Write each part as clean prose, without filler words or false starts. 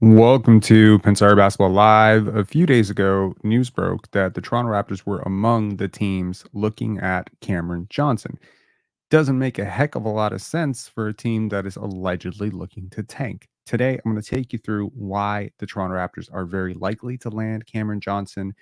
Welcome to Pensar Basketball Live. A few days ago, news broke that the Toronto Raptors were among the teams looking at Cameron Johnson. Doesn't make a heck of a lot of sense for a team that is allegedly looking to tank. Today, I'm going to take you through why the Toronto Raptors are very likely to land Cameron Johnson.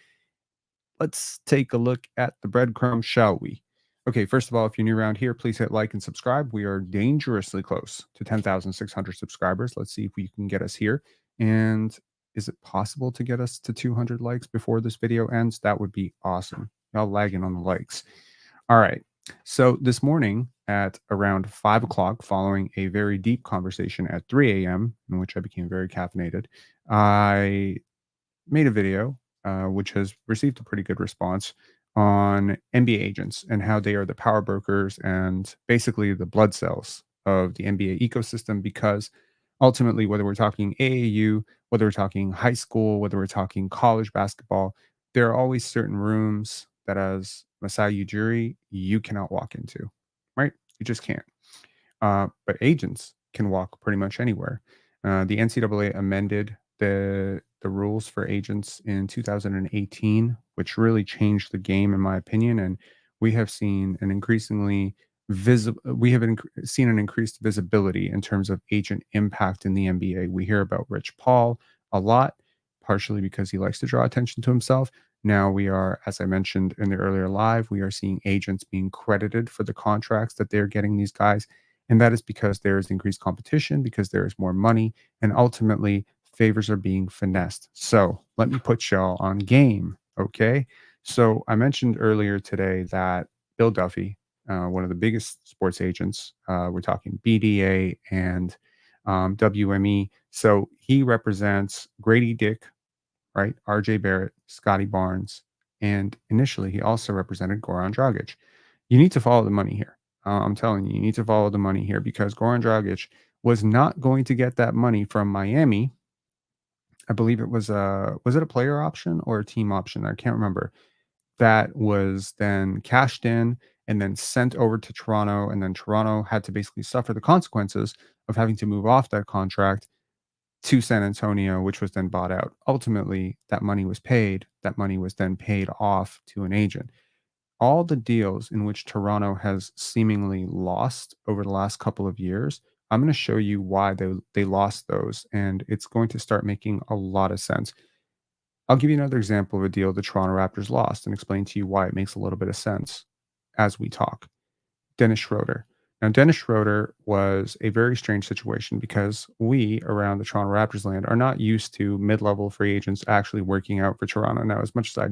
Let's take a look at the breadcrumbs, shall we? Okay, first of all, if you're new around here, please hit like and subscribe. We are dangerously close to 10,600 subscribers. Let's see if we can get us here. And is it possible to get us to 200 likes before this video ends? That would be awesome. Y'all lagging on the likes. All right. So this morning at around 5 o'clock, following a very deep conversation at 3 a.m., in which I became very caffeinated, I made a video which has received a pretty good response on NBA agents and how they are the power brokers and basically the blood cells of the NBA ecosystem. Because ultimately, whether we're talking AAU, whether we're talking high school, whether we're talking college basketball, there are always certain rooms that, as Masai Ujiri, you cannot walk into, right? You just can't. But agents can walk pretty much anywhere. The NCAA amended the rules for agents in 2018, which really changed the game, in my opinion. And we have seen an increasingly visible. We have seen an increased visibility in terms of agent impact in the NBA. We hear about Rich Paul a lot, partially because he likes to draw attention to himself. Now we are, as I mentioned in the earlier live, we are seeing agents being credited for the contracts that they're getting these guys, and that is because there is increased competition, because there is more money, and ultimately favors are being finessed. So let me put y'all on game. Okay. So I mentioned earlier today that Bill Duffy, one of the biggest sports agents, we're talking BDA and WME. So he represents Grady Dick, right? RJ Barrett, Scotty Barnes, and initially he also represented Goran Dragic. You need to follow the money here. I'm telling you, you need to follow the money here, because Goran Dragic was not going to get that money from Miami. I believe it was it a player option or a team option? I can't remember. That was then cashed in and then sent over to Toronto, and then Toronto had to basically suffer the consequences of having to move off that contract to San Antonio, which was then bought out. Ultimately, that money was paid. That money was then paid off to an agent. All the deals in which Toronto has seemingly lost over the last couple of years, I'm going to show you why they lost those, and it's going to start making a lot of sense. I'll give you another example of a deal the Toronto Raptors lost and explain to you why it makes a little bit of sense as we talk. Dennis Schroeder. Now, Dennis Schroeder was a very strange situation, because we around the Toronto Raptors land are not used to mid-level free agents actually working out for Toronto. Now, as much as I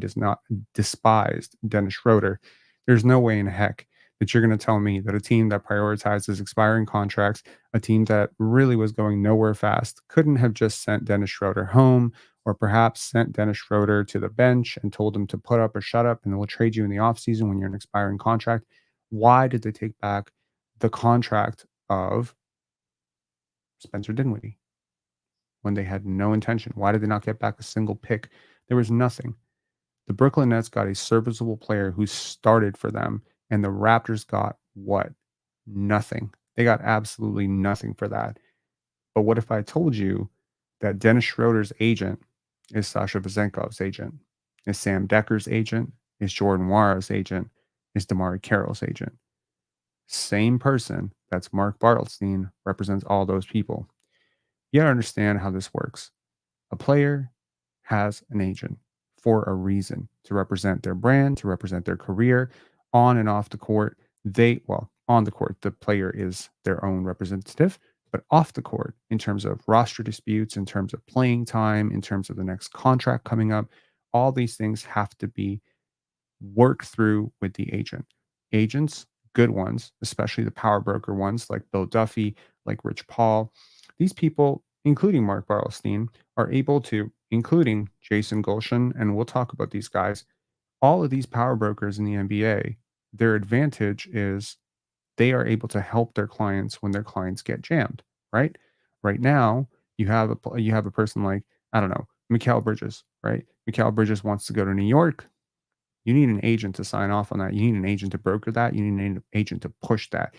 despised Dennis Schroeder, there's no way in heck that you're going to tell me that a team that prioritizes expiring contracts, a team that really was going nowhere fast, couldn't have just sent Dennis Schroeder home, or perhaps sent Dennis Schroeder to the bench and told him to put up or shut up, and then we'll trade you in the offseason when you're an expiring contract. Why did they take back the contract of Spencer Dinwiddie when they had no intention? Why did they not get back a single pick? There was nothing. The Brooklyn Nets got a serviceable player who started for them, and the Raptors got what? Nothing. They got absolutely nothing for that. But what if I told you that Dennis Schroeder's agent is Sasha Vezenkov's agent, is Sam Decker's agent, is Jordan Wara's agent, is Damari Carroll's agent? Same person, that's Mark Bartelstein, represents all those people. You gotta understand how this works. A player has an agent for a reason, to represent their brand, to represent their career on and off the court. On the court, the player is their own representative, but off the court, in terms of roster disputes, in terms of playing time, in terms of the next contract coming up, all these things have to be worked through with the agent. Agents, good ones, especially the power broker ones like Bill Duffy, like Rich Paul, these people, including Mark Bartelstein, are able to, including Jason Gulshin, and we'll talk about these guys, all of these power brokers in the NBA, their advantage is they are able to help their clients when their clients get jammed, right? Right now, you have a person like, I don't know, Mikal Bridges, right? Mikal Bridges wants to go to New York. You need an agent to sign off on that. You need an agent to broker that. You need an agent to push that.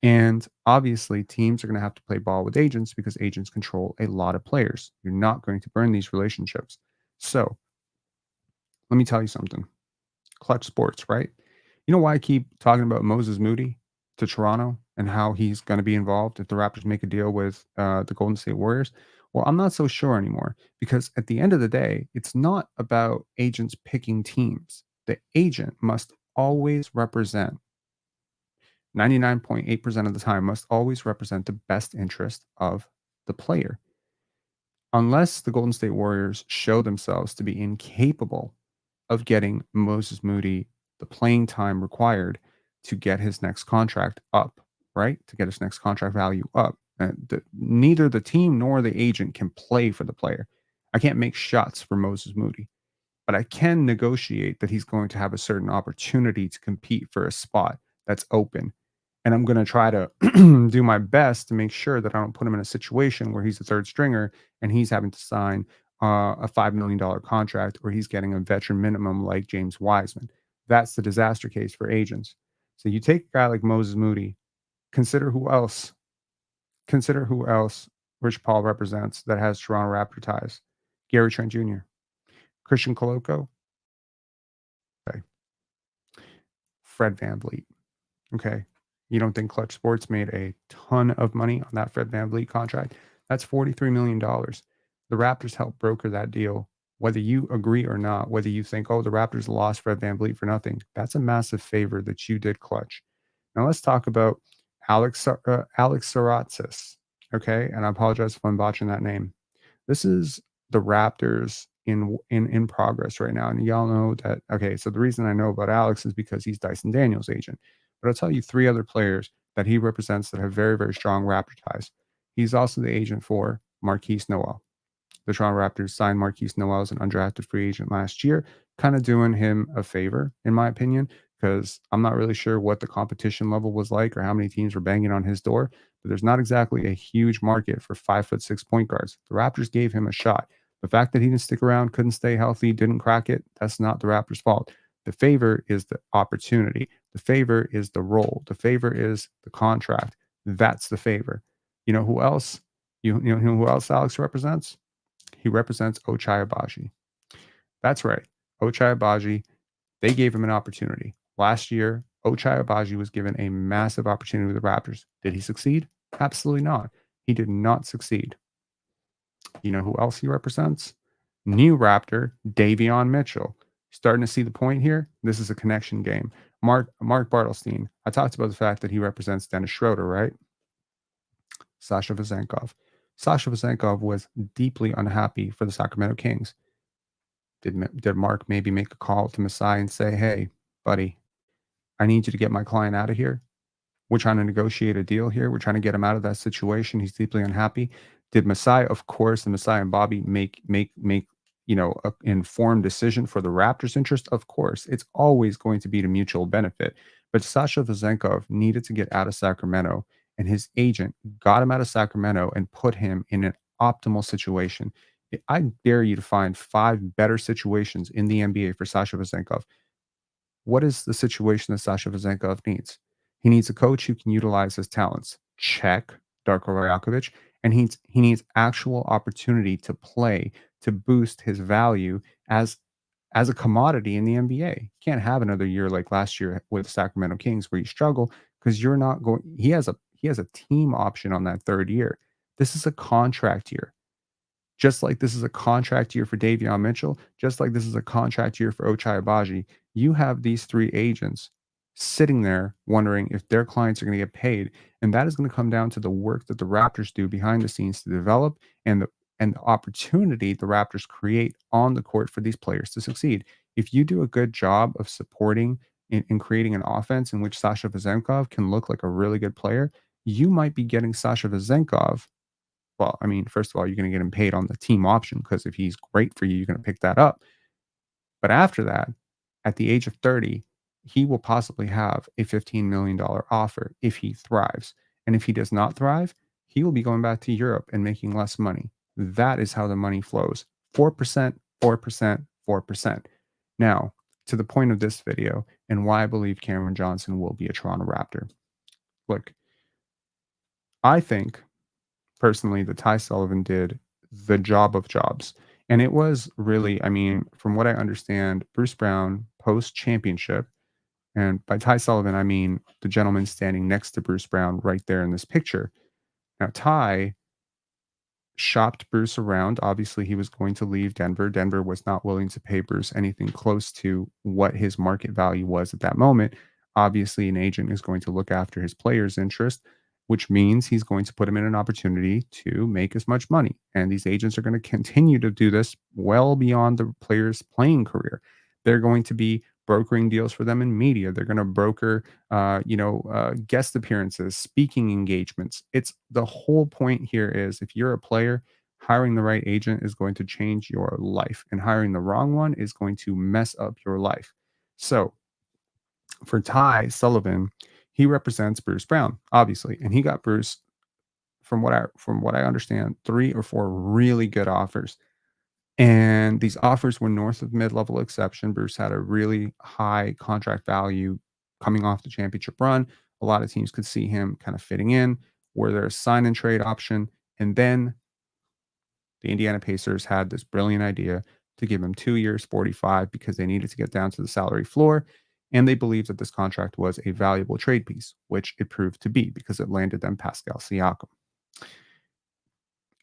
And obviously, teams are going to have to play ball with agents because agents control a lot of players. You're not going to burn these relationships. So let me tell you something. Clutch Sports, right? You know why I keep talking about Moses Moody to Toronto and how he's going to be involved if the Raptors make a deal with the Golden State Warriors? Well, I'm not so sure anymore because at the end of the day, it's not about agents picking teams. The agent must always represent 99.8% of the time must always represent the best interest of the player. Unless the Golden State Warriors show themselves to be incapable of getting Moses Moody the playing time required to get his next contract up, right? To get his next contract value up. Neither the team nor the agent can play for the player. I can't make shots for Moses Moody, but I can negotiate that he's going to have a certain opportunity to compete for a spot that's open. And I'm going to try to do my best to make sure that I don't put him in a situation where he's a third stringer and he's having to sign a $5 million contract or he's getting a veteran minimum like James Wiseman. That's the disaster case for agents. So you take a guy like Moses Moody, consider who else, consider who else Rich Paul represents that has Toronto Raptor ties. Gary Trent Jr., Christian Coloco, okay. Fred VanVleet. Okay. You don't think Clutch Sports made a ton of money on that Fred VanVleet contract? That's $43 million. The Raptors helped broker that deal. Whether you agree or not, whether you think, oh, the Raptors lost Fred VanVleet for nothing, that's a massive favor that you did, Clutch. Now let's talk about Alex Saratzis. Okay. And I apologize if I'm botching that name. This is the Raptors in progress right now. And y'all know that. Okay, so the reason I know about Alex is because he's Dyson Daniels' agent. But I'll tell you three other players that he represents that have very, very strong Raptor ties. He's also the agent for Marquise Noel. The Toronto Raptors signed Marquise Noel as an undrafted free agent last year, kind of doing him a favor, in my opinion, because I'm not really sure what the competition level was like or how many teams were banging on his door. But there's not exactly a huge market for 5'6" point guards. The Raptors gave him a shot. The fact that he didn't stick around, couldn't stay healthy, didn't crack it, that's not the Raptors' fault. The favor is the opportunity. The favor is the role. The favor is the contract. That's the favor. You know who else? You know who else Alex represents? He represents Ochai Agbaji. That's right. Ochai Agbaji, they gave him an opportunity. Last year, Ochai Agbaji was given a massive opportunity with the Raptors. Did he succeed? Absolutely not. He did not succeed. You know who else he represents? New Raptor, Davion Mitchell. Starting to see the point here? This is a connection game. Mark Bartelstein. I talked about the fact that he represents Dennis Schroeder, right? Sasha Vezenkov. Sasha Vezenkov was deeply unhappy for the Sacramento Kings. Did Mark maybe make a call to Masai and say, "Hey, buddy, I need you to get my client out of here. We're trying to negotiate a deal here. We're trying to get him out of that situation. He's deeply unhappy." Did Masai, of course, and Masai and Bobby make an informed decision for the Raptors' interest? Of course, it's always going to be to mutual benefit. But Sasha Vezenkov needed to get out of Sacramento, and his agent got him out of Sacramento and put him in an optimal situation. I dare you to find five better situations in the NBA for Sasha Vezenkov. What is the situation that Sasha Vezenkov needs? He needs a coach who can utilize his talents. Check, Darko Rajakovic. And he needs actual opportunity to play to boost his value as a commodity in the NBA. You can't have another year like last year with Sacramento Kings where you struggle because you're not going. He has a team option on that third year. This is a contract year. Just like this is a contract year for Davion Mitchell, just like this is a contract year for Ochai Agbaji, you have these three agents sitting there wondering if their clients are going to get paid. And that is going to come down to the work that the Raptors do behind the scenes to develop and the opportunity the Raptors create on the court for these players to succeed. If you do a good job of supporting in creating an offense in which Sasha Vezenkov can look like a really good player, you might be getting Sasha Vezenkov. Well, I mean, first of all, you're going to get him paid on the team option because if he's great for you, you're going to pick that up. But after that, at the age of 30, he will possibly have a $15 million offer if he thrives. And if he does not thrive, he will be going back to Europe and making less money. That is how the money flows. 4%, 4%, 4%. Now, to the point of this video and why I believe Cameron Johnson will be a Toronto Raptor. Look, I think personally that Ty Sullivan did the job of jobs. And it was really, I mean, from what I understand, Bruce Brown post championship, and by Ty Sullivan, I mean the gentleman standing next to Bruce Brown right there in this picture. Now, Ty shopped Bruce around. Obviously, he was going to leave Denver. Denver was not willing to pay Bruce anything close to what his market value was at that moment. Obviously, an agent is going to look after his player's interest, which means he's going to put him in an opportunity to make as much money. And these agents are going to continue to do this well beyond the player's playing career. They're going to be brokering deals for them in media. They're going to broker guest appearances, speaking engagements. It's the whole point here is if you're a player, hiring the right agent is going to change your life, and hiring the wrong one is going to mess up your life. So for Ty Sullivan, he represents Bruce Brown, obviously, and he got Bruce from what I understand, 3 or 4 really good offers. And these offers were north of mid-level exception. Bruce had a really high contract value coming off the championship run. A lot of teams could see him kind of fitting in, where there's a sign and trade option. And then the Indiana Pacers had this brilliant idea to give him 2 years, 45, because they needed to get down to the salary floor. And they believed that this contract was a valuable trade piece, which it proved to be because it landed them Pascal Siakam.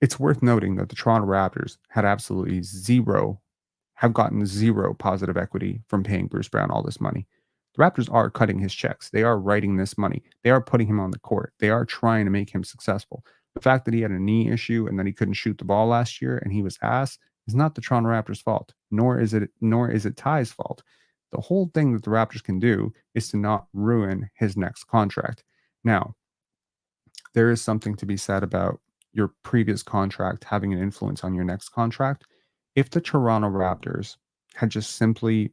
It's worth noting that the Toronto Raptors had absolutely zero have gotten zero positive equity from paying Bruce Brown all this money. The Raptors are cutting his checks. They are writing this money. They are putting him on the court. They are trying to make him successful. The fact that he had a knee issue and that he couldn't shoot the ball last year and he was ass is not the Toronto Raptors' fault, nor is it Ty's fault. The whole thing that the Raptors can do is to not ruin his next contract. Now, there is something to be said about your previous contract having an influence on your next contract. If the Toronto Raptors had just simply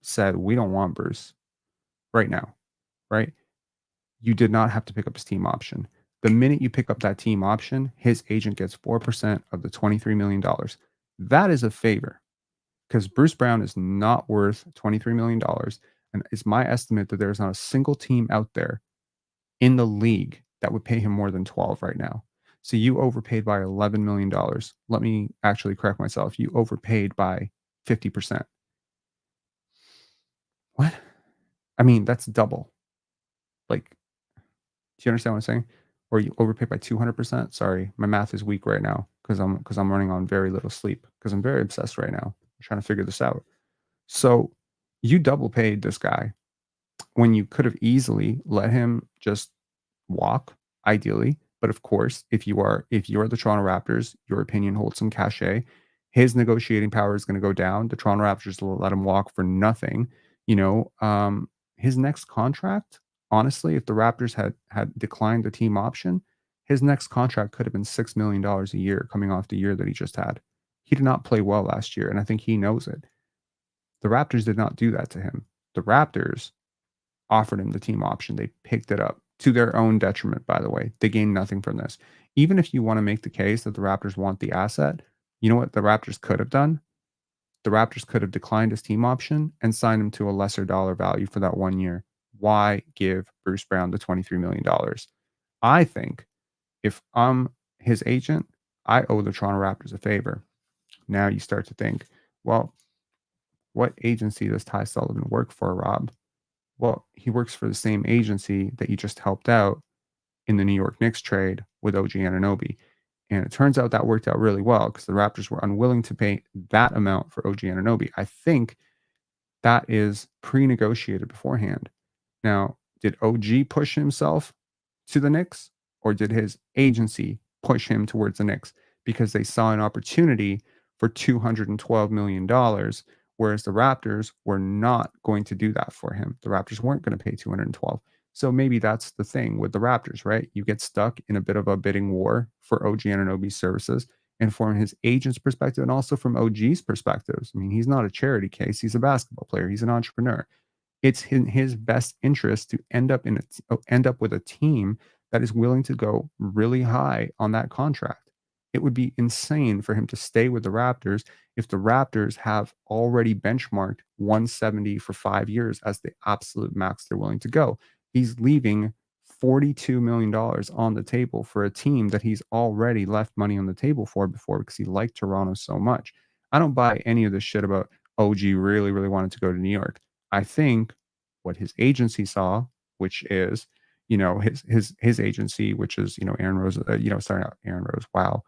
said, "We don't want Bruce right now," right? You did not have to pick up his team option. The minute you pick up that team option, his agent gets 4% of the $23 million. That is a favor because Bruce Brown is not worth $23 million. And it's my estimate that there's not a single team out there in the league that would pay him more than 12 right now. So you overpaid by $11 million. Let me actually correct myself. You overpaid by 50%. What? I mean, that's double. Like, do you understand what I'm saying? Or you overpaid by 200%? Sorry, my math is weak right now because I'm running on very little sleep because I'm very obsessed right now. I'm trying to figure this out. So you double paid this guy when you could have easily let him just walk, ideally. But of course, if you are the Toronto Raptors, your opinion holds some cachet. His negotiating power is going to go down. The Toronto Raptors will let him walk for nothing. His next contract, honestly, if the Raptors had declined the team option, his next contract could have been $6 million a year coming off the year that he just had. He did not play well last year, and I think he knows it. The Raptors did not do that to him. The Raptors offered him the team option. They picked it up to their own detriment, by the way. They gained nothing from this. Even if you want to make the case that the Raptors want the asset, you know what the Raptors could have done? The Raptors could have declined his team option and signed him to a lesser dollar value for that 1 year. Why give Bruce Brown the $23 million? I think if I'm his agent, I owe the Toronto Raptors a favor. Now you start to think, well, what agency does Ty Sullivan work for, Rob? Well, he works for the same agency that you just helped out in the New York Knicks trade with OG Anunoby. And it turns out that worked out really well because the Raptors were unwilling to pay that amount for OG Anunoby. I think that is pre-negotiated beforehand. Now, did OG push himself to the Knicks, or did his agency push him towards the Knicks because they saw an opportunity for $212 million, whereas the Raptors were not going to do that for him? The Raptors weren't going to pay 212. So maybe that's the thing with the Raptors, right? You get stuck in a bit of a bidding war for OG Anunoby's services. And from his agent's perspective, and also from OG's perspectives, I mean, he's not a charity case. He's a basketball player. He's an entrepreneur. It's in his best interest to end up with a team that is willing to go really high on that contract. It would be insane for him to stay with the Raptors if the Raptors have already benchmarked 170 for 5 years as the absolute max they're willing to go. He's leaving $42 million on the table for a team that he's already left money on the table for before because he liked Toronto so much. I don't buy any of this shit about OG really, really wanted to go to New York. I think what his agency saw, which is, his agency, which is, Aaron Rose, sorry, not Aaron Rose, wow.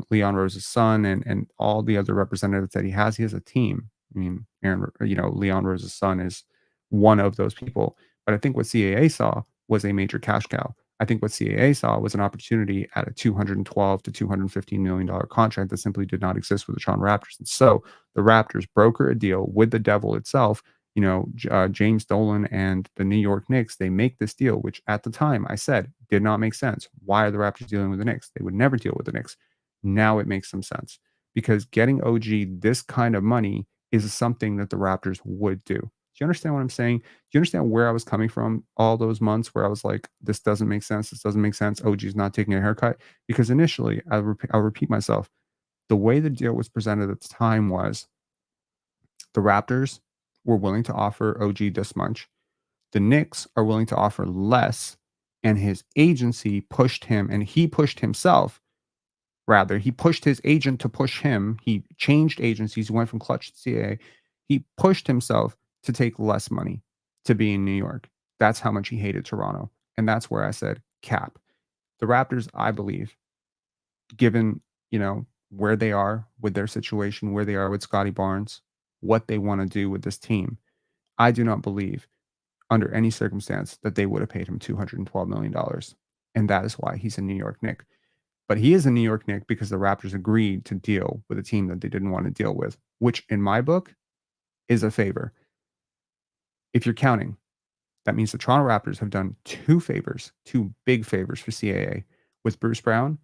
Leon Rose's son and all the other representatives that he has a team. I mean, Leon Rose's son is one of those people. But I think what CAA saw was a major cash cow. I think what CAA saw was an opportunity at a $212 to $215 million contract that simply did not exist with the Toronto Raptors. And so the Raptors broker a deal with the devil itself. James Dolan and the New York Knicks, they make this deal, which at the time I said did not make sense. Why are the Raptors dealing with the Knicks? They would never deal with the Knicks. Now it makes some sense because getting OG this kind of money is something that the Raptors would do. Do you understand what I'm saying? Do you understand where I was coming from all those months where I was like, this doesn't make sense. This doesn't make sense. OG's not taking a haircut. Because initially, I'll repeat myself, the way the deal was presented at the time was the Raptors were willing to offer OG this much. The Knicks are willing to offer less. And his agency pushed him, and he pushed himself. Rather, he pushed his agent to push him. He changed agencies. He went from Clutch to CAA. He pushed himself to take less money to be in New York. That's how much he hated Toronto. And that's where I said, cap. The Raptors, I believe, given, where they are with their situation, where they are with Scotty Barnes, what they want to do with this team, I do not believe under any circumstance that they would have paid him $212 million. And that is why he's a New York Knick. But he is a New York Knick because the Raptors agreed to deal with a team that they didn't want to deal with, which in my book is a favor. If you're counting, that means the Toronto Raptors have done two big favors for CAA with Bruce Brown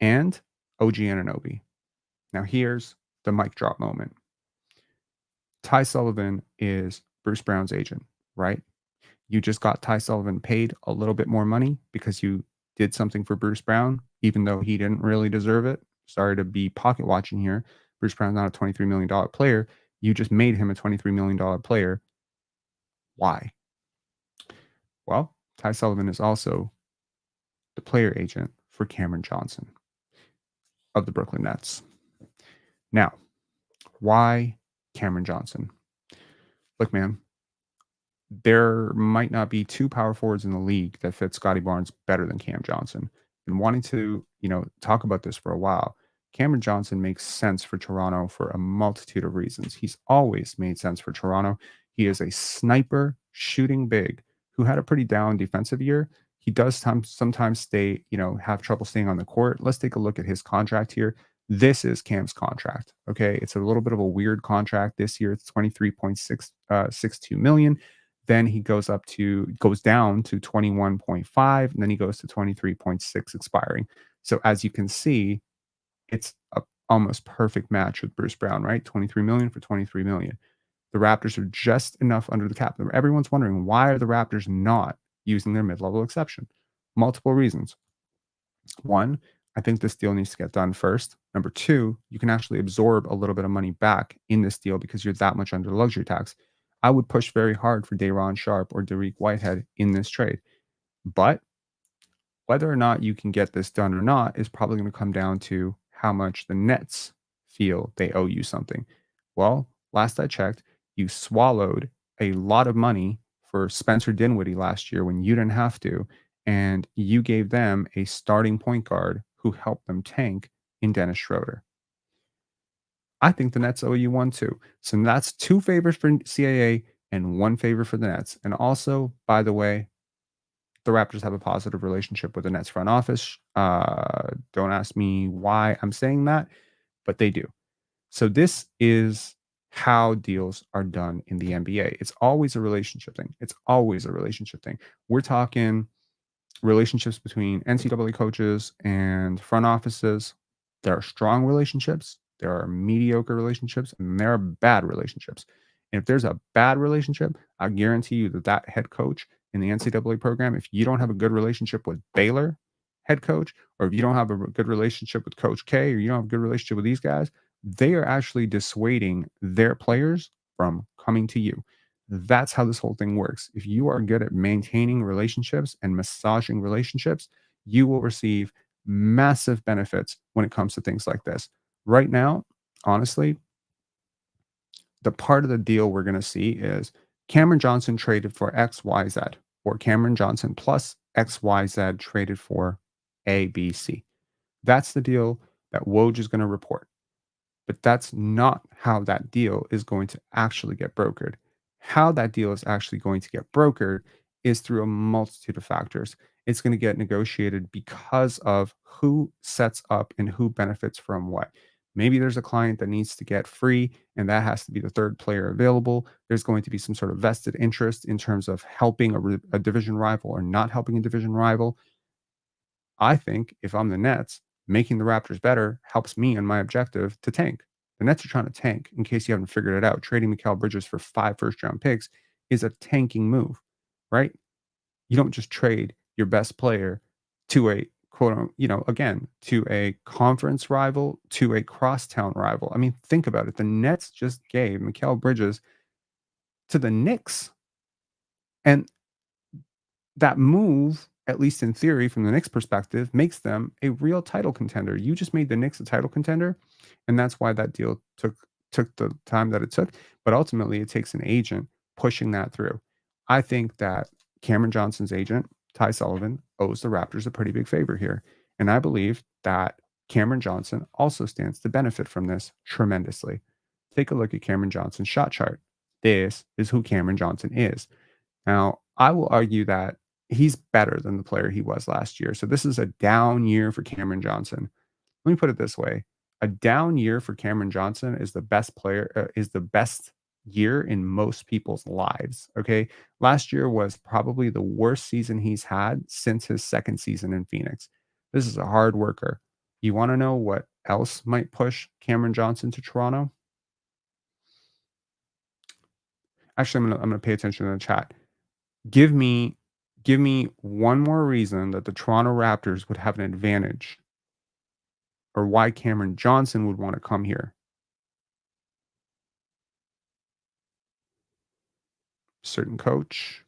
and OG Anunoby. Now here's the mic drop moment. Ty Sullivan is Bruce Brown's agent, right? You just got Ty Sullivan paid a little bit more money because you did something for Bruce Brown, even though he didn't really deserve it. Sorry to be pocket watching here. Bruce Brown's not a $23 million player. You just made him a $23 million player. Why? Well, Ty Sullivan is also the player agent for Cameron Johnson of the Brooklyn Nets. Now, why Cameron Johnson? Look, man, there might not be two power forwards in the league that fit Scotty Barnes better than Cam Johnson. And wanting to, talk about this for a while, Cameron Johnson makes sense for Toronto for a multitude of reasons. He's always made sense for Toronto. He is a sniper shooting big who had a pretty down defensive year. He does sometimes stay, have trouble staying on the court. Let's take a look at his contract here. This is Cam's contract. Okay. It's a little bit of a weird contract this year. It's 23.662 million. Then he goes down to 21.5, and then he goes to 23.6 expiring. So as you can see, it's a almost perfect match with Bruce Brown, right? 23 million for 23 million. The Raptors are just enough under the cap. Everyone's wondering, why are the Raptors not using their mid-level exception? Multiple reasons. One, I think this deal needs to get done first. Number two, you can actually absorb a little bit of money back in this deal because you're that much under the luxury tax. I would push very hard for Day'Ron Sharpe or Dariq Whitehead in this trade. But whether or not you can get this done or not is probably going to come down to how much the Nets feel they owe you something. Well, last I checked, you swallowed a lot of money for Spencer Dinwiddie last year when you didn't have to, and you gave them a starting point guard who helped them tank in Dennis Schroeder. I think the Nets owe you one too. So that's two favors for CAA and one favor for the Nets. And also, by the way, the Raptors have a positive relationship with the Nets front office. Don't ask me why I'm saying that, but they do. So this is how deals are done in the NBA. It's always a relationship thing. We're talking relationships between NCAA coaches and front offices. There are strong relationships, there are mediocre relationships, and there are bad relationships. And if there's a bad relationship, I guarantee you that head coach in the NCAA program, if you don't have a good relationship with Baylor head coach, or if you don't have a good relationship with Coach K, or you don't have a good relationship with these guys, they are actually dissuading their players from coming to you. That's how this whole thing works. If you are good at maintaining relationships and massaging relationships, you will receive massive benefits when it comes to things like this. Right now, honestly, the part of the deal we're going to see is Cameron Johnson traded for XYZ, or Cameron Johnson plus XYZ traded for ABC. That's the deal that Woj is going to report. But that's not how that deal is going to actually get brokered. How that deal is actually going to get brokered is through a multitude of factors. It's going to get negotiated because of who sets up and who benefits from what. Maybe there's a client that needs to get free, and that has to be the third player available. There's going to be some sort of vested interest in terms of helping a division rival or not helping a division rival. I think if I'm the Nets, making the Raptors better helps me and my objective to tank. The Nets are trying to tank, in case you haven't figured it out. Trading Mikal Bridges for 5 first-round picks is a tanking move, right? You don't just trade your best player to a again, to a conference rival, to a crosstown rival. I mean, think about it. The Nets just gave Mikal Bridges to the Knicks. And that move, at least in theory, from the Knicks' perspective, makes them a real title contender. You just made the Knicks a title contender, and that's why that deal took the time that it took. But ultimately, it takes an agent pushing that through. I think that Cameron Johnson's agent, Ty Sullivan, owes the Raptors a pretty big favor here, and I believe that Cameron Johnson also stands to benefit from this tremendously. Take a look at Cameron Johnson's shot chart. This is who Cameron Johnson is. Now, I will argue that he's better than the player he was last year. So this is a down year for Cameron Johnson. Let me put it this way. A down year for Cameron Johnson is the best year in most people's lives, okay? Last year was probably the worst season he's had since his second season in Phoenix. This is a hard worker. You want to know what else might push Cameron Johnson to Toronto? Actually, I'm gonna pay attention to the chat. Give me give me one more reason that the Toronto Raptors would have an advantage or why Cameron Johnson would want to come here. Certain coach.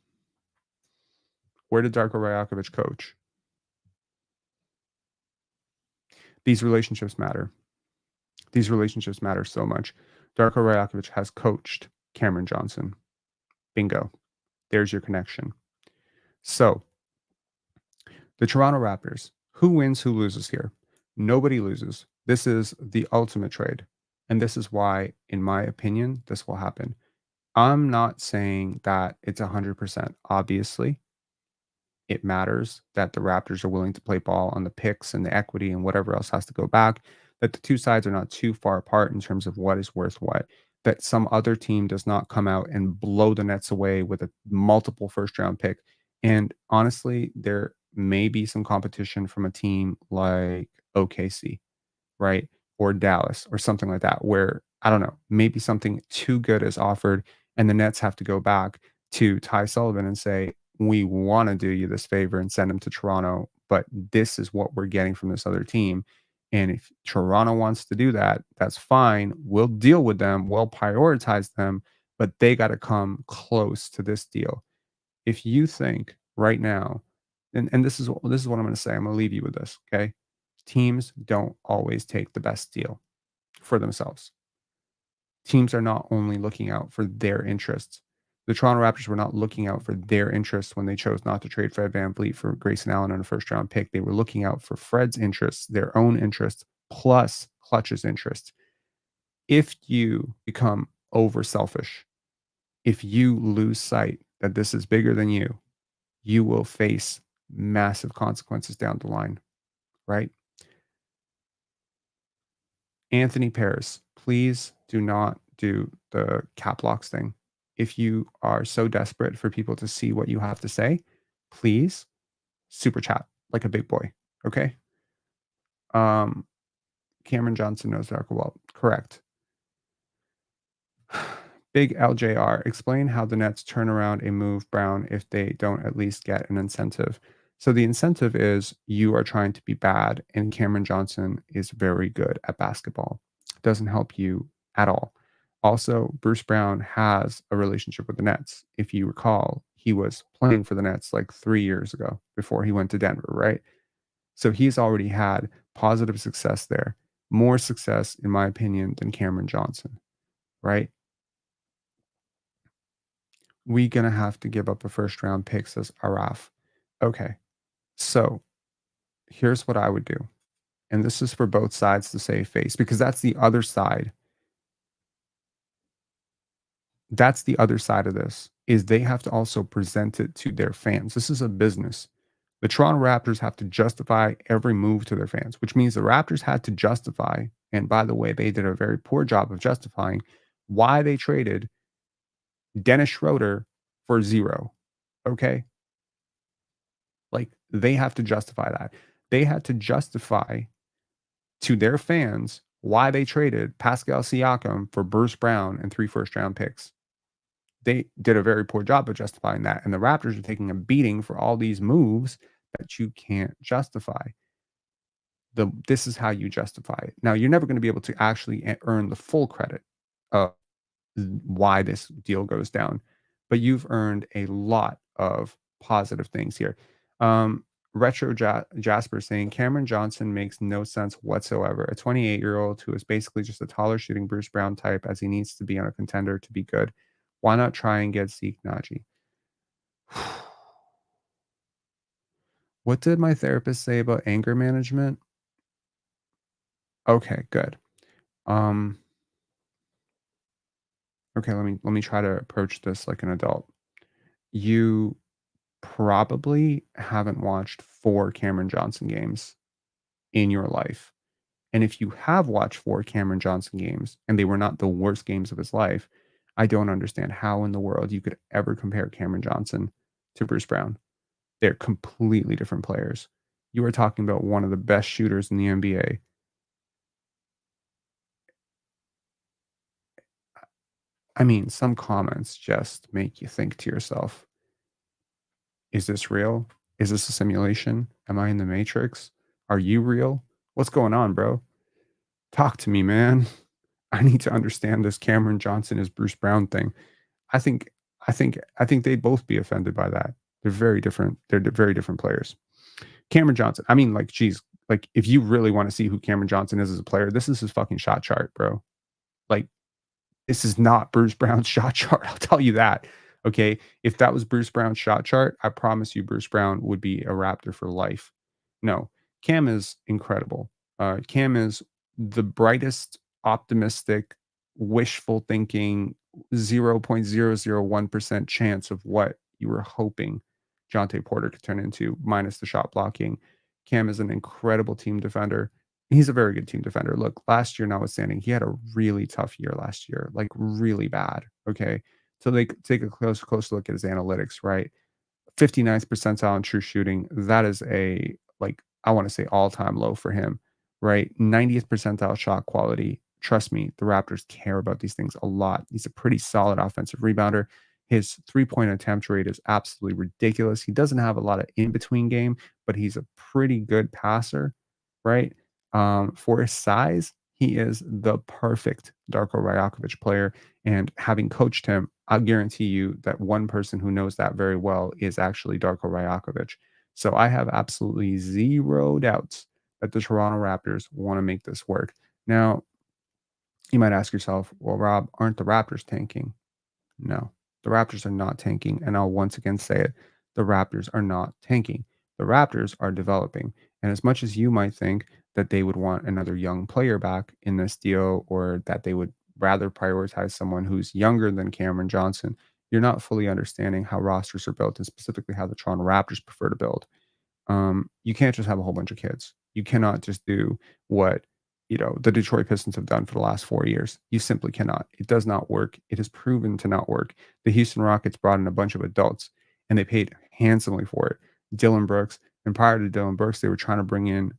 Where did Darko Rajakovic coach? These relationships matter. These relationships matter so much. Darko Rajakovic has coached Cameron Johnson. Bingo. There's your connection. So, the Toronto Raptors, who wins, who loses here? Nobody loses. This is the ultimate trade. And this is why, in my opinion, this will happen. I'm not saying that it's 100%. Obviously, it matters that the Raptors are willing to play ball on the picks and the equity and whatever else has to go back, that the two sides are not too far apart in terms of what is worth what, that some other team does not come out and blow the Nets away with a multiple first round pick. And honestly, there may be some competition from a team like OKC, right? Or Dallas or something like that, where I don't know, maybe something too good is offered, and the Nets have to go back to Ty Sullivan and say, we want to do you this favor and send him to Toronto, but this is what we're getting from this other team. And if Toronto wants to do that, that's fine. We'll deal with them, we'll prioritize them, but they got to come close to this deal. If you think right now, and this is what I'm going to say, I'm going to leave you with this, okay? Teams don't always take the best deal for themselves. Teams are not only looking out for their interests. The Toronto Raptors were not looking out for their interests when they chose not to trade Fred VanVleet for Grayson Allen on a first round pick. They were looking out for Fred's interests, their own interests, plus Clutch's interests. If you become over selfish, if you lose sight that this is bigger than you will face massive consequences down the line, right? Anthony Paris, please do not do the cap locks thing. If you are so desperate for people to see what you have to say, please super chat like a big boy. Okay. Um, Cameron Johnson knows Darko well. Correct. Big LJR, explain how the Nets turn around a move Brown if they don't at least get an incentive. So the incentive is you are trying to be bad, and Cameron Johnson is very good at basketball. Doesn't help you at all. Also, Bruce Brown has a relationship with the Nets. If you recall, he was playing for the Nets like 3 years ago before he went to Denver, right? So he's already had positive success there. More success, in my opinion, than Cameron Johnson, right? We gonna have to give up a first round pick, says Araf. Okay, so here's what I would do. And this is for both sides to save face because that's the other side. That's the other side of this is they have to also present it to their fans. This is a business. The Toronto Raptors have to justify every move to their fans, which means the Raptors had to justify, and by the way, they did a very poor job of justifying why they traded Dennis Schroeder for zero. Okay? Like they have to justify that. They had to justify to their fans why they traded Pascal Siakam for Bruce Brown and 3 first round picks. They did a very poor job of justifying that. And the Raptors are taking a beating for all these moves that you can't justify. This is how you justify it. Now, you're never going to be able to actually earn the full credit of why this deal goes down, but you've earned a lot of positive things here. Um, Jasper saying Cameron Johnson makes no sense whatsoever. A 28-year-old who is basically just a taller shooting Bruce Brown type as he needs to be on a contender to be good. Why not try and get Zeke Naji? What did my therapist say about anger management? Okay, good. Um, okay, let me try to approach this like an adult. You probably haven't watched 4 Cameron Johnson games in your life. And if you have watched 4 Cameron Johnson games and they were not the worst games of his life, I don't understand how in the world you could ever compare Cameron Johnson to Bruce Brown. They're completely different players. You are talking about one of the best shooters in the NBA. I mean, some comments just make you think to yourself, is this real? Is this a simulation? Am I in the Matrix? Are you real? What's going on, bro? Talk to me, man. I need to understand this Cameron Johnson is Bruce Brown thing. I think I think they'd both be offended by that. They're very different. Very different players. Cameron Johnson. I mean, like, geez, like if you really want to see who Cameron Johnson is as a player, this is his fucking shot chart, bro. Like this is not Bruce Brown's shot chart. I'll tell you that. Okay. If that was Bruce Brown's shot chart, I promise you Bruce Brown would be a Raptor for life. No, Cam is incredible. Cam is the brightest, optimistic, wishful thinking, 0.001% chance of what you were hoping Jonte Porter could turn into, minus the shot blocking. Cam is an incredible team defender. He's a very good team defender. Look, last year notwithstanding, he had a really tough year last year, like really bad. Okay. So they take a close look at his analytics, right? 59th percentile in true shooting. That is a like I want to say all-time low for him, right? 90th percentile shot quality. Trust me, the Raptors care about these things a lot. He's a pretty solid offensive rebounder. His three-point attempt rate is absolutely ridiculous. He doesn't have a lot of in-between game, but he's a pretty good passer, right? For his size, he is the perfect Darko Rajakovic player. And having coached him, I'll guarantee you that one person who knows that very well is actually Darko Rajakovic. So I have absolutely zero doubts that the Toronto Raptors want to make this work. Now, you might ask yourself, well, Rob, aren't the Raptors tanking? No, the Raptors are not tanking. And I'll once again say it, the Raptors are not tanking. The Raptors are developing. And as much as you might think that they would want another young player back in this deal or that they would rather prioritize someone who's younger than Cameron Johnson, you're not fully understanding how rosters are built and specifically how the Toronto Raptors prefer to build. You can't just have a whole bunch of kids. You cannot just do what the Detroit Pistons have done for the last 4 years. You simply cannot. It does not work. It has proven to not work. The Houston Rockets brought in a bunch of adults, and they paid handsomely for it. Dylan Brooks, and prior to Dylan Brooks, they were trying to bring in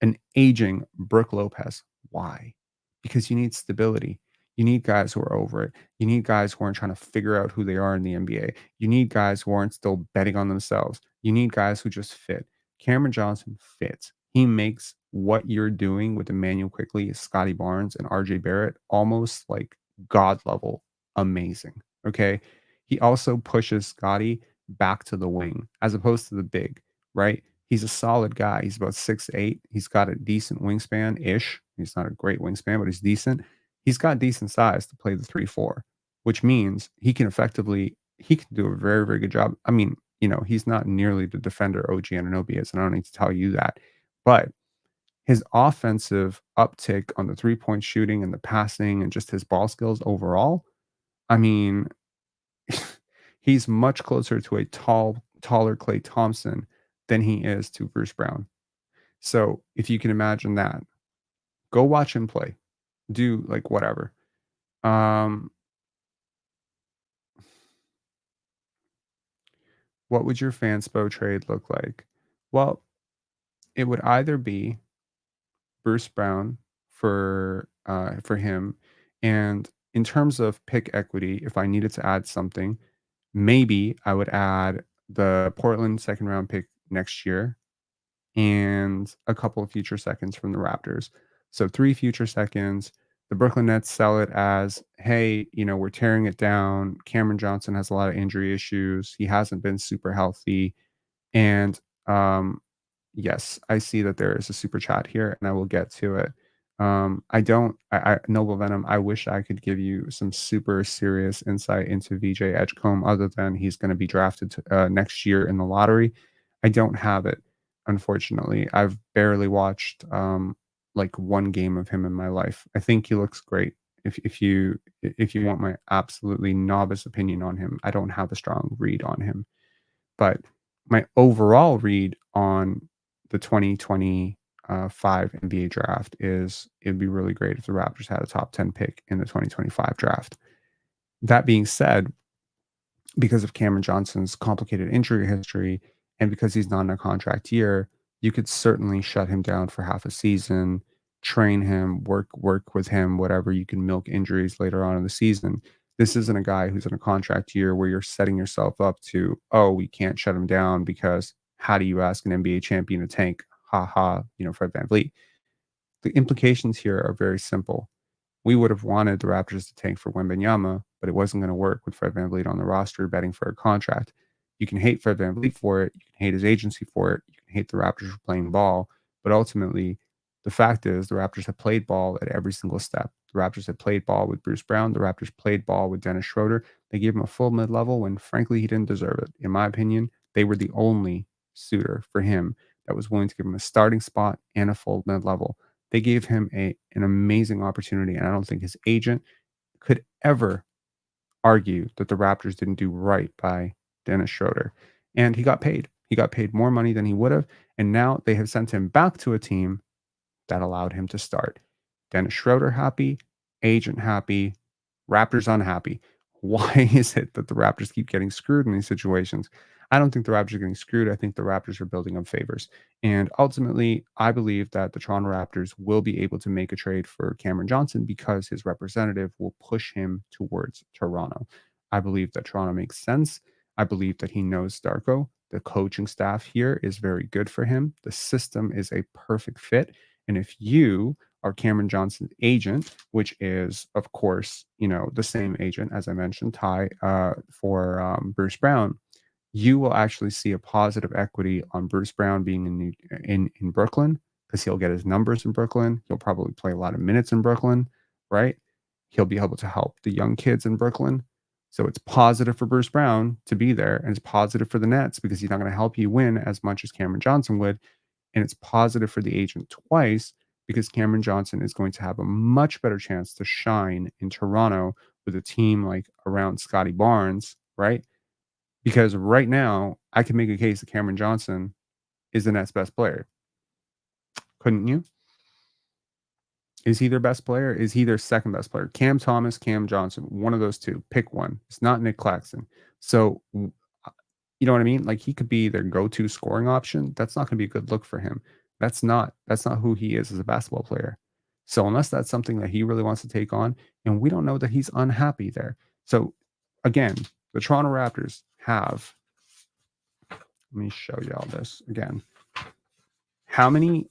an aging Brook Lopez. Why? Because you need stability. You need guys who are over it. You need guys who aren't trying to figure out who they are in the NBA. You need guys who aren't still betting on themselves. You need guys who just fit. Cameron Johnson fits. He makes what you're doing with Emmanuel Quickly, Scotty Barnes, and RJ Barrett almost like god level amazing. Okay. He also pushes Scotty back to the wing as opposed to the big, right? He's a solid guy. He's about 6'8". He's got a decent wingspan ish. He's not a great wingspan, but he's decent. He's got decent size to play the 3-4, which means he can do a very, very good job. I mean, he's not nearly the defender OG Anunoby is, and I don't need to tell you that. But his offensive uptick on the three-point shooting and the passing and just his ball skills overall, I mean, he's much closer to a taller Klay Thompson than he is to Bruce Brown. So, if you can imagine that, go watch him play. Do like whatever. Um, what would your fanspo trade look like? Well, it would either be Bruce Brown for him, and in terms of pick equity, if I needed to add something, maybe I would add the Portland second round pick next year and a couple of future seconds from the Raptors. So 3 future seconds. The Brooklyn Nets sell it as, "Hey, we're tearing it down. Cameron Johnson has a lot of injury issues. He hasn't been super healthy." And, yes, I see that there is a super chat here, and I will get to it. I don't I Noble Venom, I wish I could give you some super serious insight into VJ Edgecombe other than he's gonna be drafted next year in the lottery. I don't have it, unfortunately. I've barely watched, like, 1 game of him in my life. I think he looks great. If you want my absolutely novice opinion on him, I don't have a strong read on him. But my overall read on the 2025 NBA draft is it'd be really great if the Raptors had a top 10 pick in the 2025 draft. That being said, because of Cameron Johnson's complicated injury history and because he's not in a contract year, you could certainly shut him down for half a season, train him, work with him, whatever. You can milk injuries later on in the season. This isn't a guy who's in a contract year where you're setting yourself up to, oh, we can't shut him down because how do you ask an NBA champion to tank? Ha ha, Fred VanVleet. The implications here are very simple. We would have wanted the Raptors to tank for Wembanyama, but it wasn't going to work with Fred VanVleet on the roster betting for a contract. You can hate Fred VanVleet for it. You can hate his agency for it. You can hate the Raptors for playing ball. But ultimately, the fact is the Raptors have played ball at every single step. The Raptors have played ball with Bruce Brown. The Raptors played ball with Dennis Schroeder. They gave him a full mid-level when, frankly, he didn't deserve it. In my opinion, they were the only suitor for him that was willing to give him a starting spot and a full mid-level. They gave him an amazing opportunity, and I don't think his agent could ever argue that the Raptors didn't do right by Dennis Schroeder. And he got paid. He got paid more money than he would have, and now they have sent him back to a team that allowed him to start. Dennis Schroeder happy, agent happy, Raptors unhappy. Why is it that the Raptors keep getting screwed in these situations? I don't think the Raptors are getting screwed. I think the Raptors are building up favors. And ultimately, I believe that the Toronto Raptors will be able to make a trade for Cameron Johnson because his representative will push him towards Toronto. I believe that Toronto makes sense. I believe that he knows Darko. The coaching staff here is very good for him. The system is a perfect fit. And if you are Cameron Johnson's agent, which is, of course, the same agent as I mentioned, Ty, for Bruce Brown, you will actually see a positive equity on Bruce Brown being in Brooklyn because he'll get his numbers in Brooklyn. He'll probably play a lot of minutes in Brooklyn, right? He'll be able to help the young kids in Brooklyn. So it's positive for Bruce Brown to be there, and it's positive for the Nets because he's not going to help you win as much as Cameron Johnson would. And it's positive for the agent twice because Cameron Johnson is going to have a much better chance to shine in Toronto with a team like around Scotty Barnes, right? Because right now, I can make a case that Cameron Johnson is the Nets' best player. Couldn't you? Is he their best player? Is he their second best player? Cam Thomas, Cam Johnson, one of those two. Pick one. It's not Nick Claxton. So, you know what I mean? Like he could be their go-to scoring option. That's not going to be a good look for him. That's not who he is as a basketball player. So unless that's something that he really wants to take on, and we don't know that he's unhappy there. So again, the Toronto Raptors have. Let me show you all this again. How many?